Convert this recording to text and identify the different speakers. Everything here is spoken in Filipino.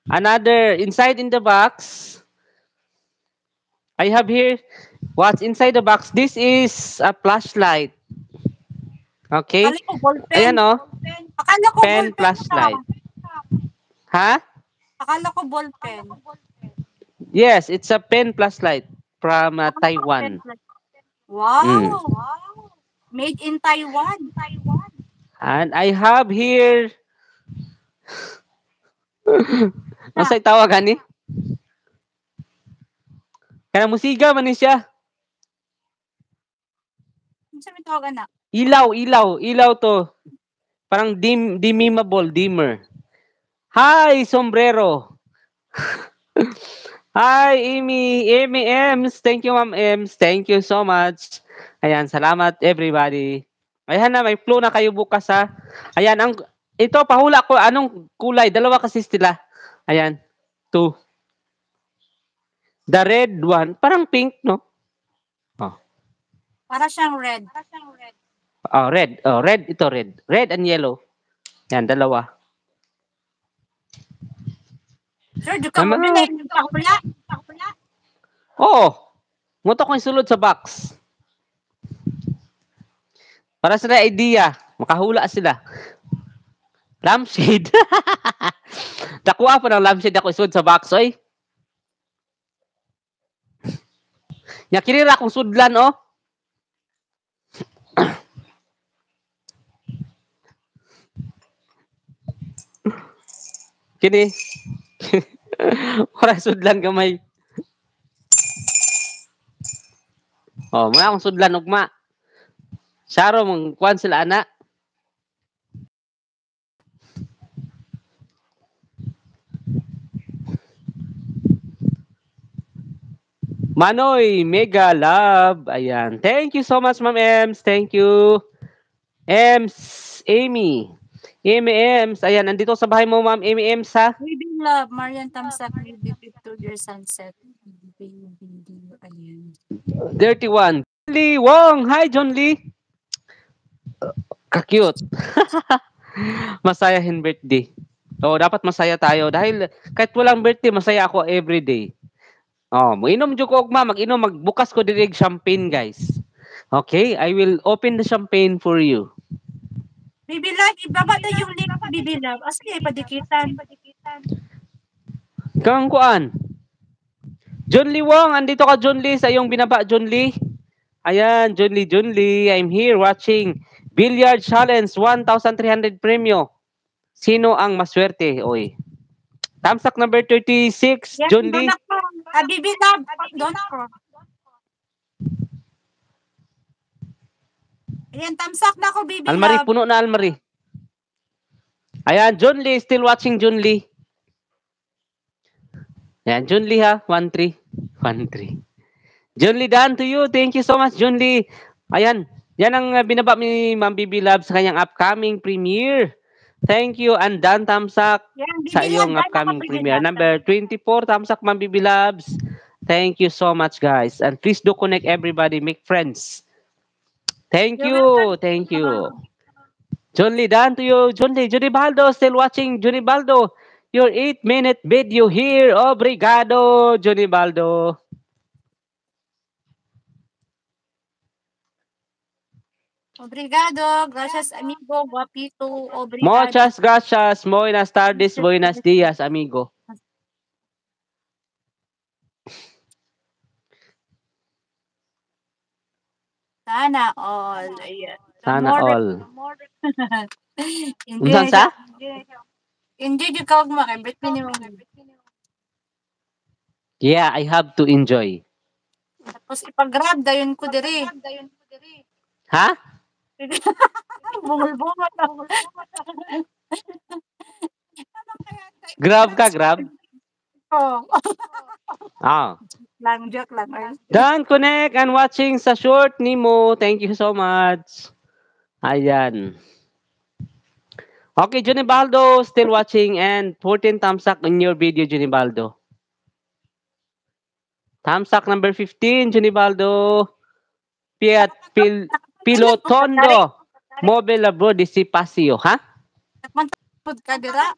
Speaker 1: Another inside in the box. I have here what's inside the box. This is a flashlight. Okay?
Speaker 2: Akala ko ballpen.
Speaker 1: Ayan oh.
Speaker 2: Akala ko
Speaker 1: Pen
Speaker 2: ballpen na.
Speaker 1: flashlight. Ha?
Speaker 2: Akala ko ballpen.
Speaker 1: Yes, it's a pen flashlight from
Speaker 2: Pen
Speaker 1: Taiwan.
Speaker 2: plus.
Speaker 1: Mm.
Speaker 2: Wow! Made in Taiwan.
Speaker 1: And I have here
Speaker 2: Na,
Speaker 1: Masay tawagan ni? Kaya musiga man ni siya.
Speaker 2: ano sabi tawagan na?
Speaker 1: Ilaw to. Parang dimmable, dimmer. Hi, sombrero. Hi, Amy Ems. Thank you, Ma'am Ems. Thank you so much. Ayan, salamat everybody. Ayan na, may flow na kayo bukas ha. Ayan, ito, pahula ko, anong kulay? Dalawa kasi sila. Ayan, two. The red one, parang pink, no? Oh,
Speaker 2: Para siyang red.
Speaker 1: red. Oh, red, ito red. Red and yellow. Yan, dalawa.
Speaker 2: Sir, di ka mo din
Speaker 1: Naman,
Speaker 2: na pula.
Speaker 1: oh, muto ko yung sulod sa box. Para sa idea, makahula sila. Lampshade. Nakuha pa ng lampshade ako isud sa box, oy. Nya kinira akong sudlan, oh. Kini. Para sudlan gamay. Oh, may akong sudlan ugma. Saro mong kuan sila ana. Manoy, mega love. Ayan. Thank you so much, Ma'am Ems. Thank you. Ems, Amy. Amy Ems. Ayan, nandito sa bahay mo, Ma'am Amy Ems, ha?
Speaker 2: Baby love, Marian Tamsak, baby to your sunset. Baby, ayan.
Speaker 1: Dirty one. Lee Wong. Hi, John Lee. Ka-cute. Masayahin birthday. Oo, dapat masaya tayo. Dahil kahit walang birthday, masaya ako everyday. Oh, mag-inom jud ko ugma, magbukas ko diri champagne, guys. Okay, I will open the champagne for you.
Speaker 2: Baby love, ibaba na yung link, baby love. Ah, sige, padikitan.
Speaker 1: Kang kuan. John Lee Wong, andito ka John Lee sa iyong binaba, John Lee. Ayan, John Lee, I'm here watching Billiard Challenge 1,300 premyo. Sino ang maswerte? Oy. Tamsak number 36,
Speaker 2: Yes,
Speaker 1: John
Speaker 2: doon
Speaker 1: Lee.
Speaker 2: ako. Ah, baby love, doon ko. Ayan, tamsak na ako, baby
Speaker 1: Almari,
Speaker 2: love.
Speaker 1: puno na almari. Ayan, John Lee, still watching John Lee. Ayan, John Lee ha, 1-3. 1-3. John Lee, done to you. Thank you so much, John Lee. Ayan, yan ang binaba ni Ma'am Bibi Love sa kanyang upcoming premiere. Thank you, and done tamsak
Speaker 2: Yan,
Speaker 1: sa
Speaker 2: baby love,
Speaker 1: iyong
Speaker 2: dahil ako,
Speaker 1: upcoming
Speaker 2: baby
Speaker 1: premiere.
Speaker 2: love.
Speaker 1: Number 24, tamsak Ma'am Bibi Loves. Thank you so much, guys. And please do connect everybody, make friends. Thank
Speaker 2: You're welcome.
Speaker 1: you, thank you. John Lee, done to you. John Lee, Johnny Baldo, still watching. Johnny Baldo, your 8-minute video here. Obrigado, Johnny Baldo.
Speaker 2: Obrigado. Gracias, amigo. Guapito. Obrigado.
Speaker 1: Muchas gracias. Buenas tardes, buenas días, amigo.
Speaker 2: Sana all. Ayan.
Speaker 1: Sana all.
Speaker 2: Hindi
Speaker 1: Unsan
Speaker 2: na siya.
Speaker 1: sa?
Speaker 2: Hindi yung kawag mo. Kaya bet minimum.
Speaker 1: Yeah, I have to enjoy.
Speaker 2: Tapos ipag-grab. Dayon ko diri.
Speaker 1: Ha?
Speaker 2: Bungol-bungol.
Speaker 1: Grab ka, grab?
Speaker 2: Oh.
Speaker 1: Ah.
Speaker 2: Lang, joke lang. Ay.
Speaker 1: Done, connect and watching sa short Nemo. Thank you so much. Ayan. Okay, Johnny Baldo, still watching and 14 thumbs up in your video, Johnny Baldo. Thumbs up number 15, Johnny Baldo. Pilotondo. Mobile abroad di si Pasio, ha?
Speaker 2: Nakmantapod ka dira.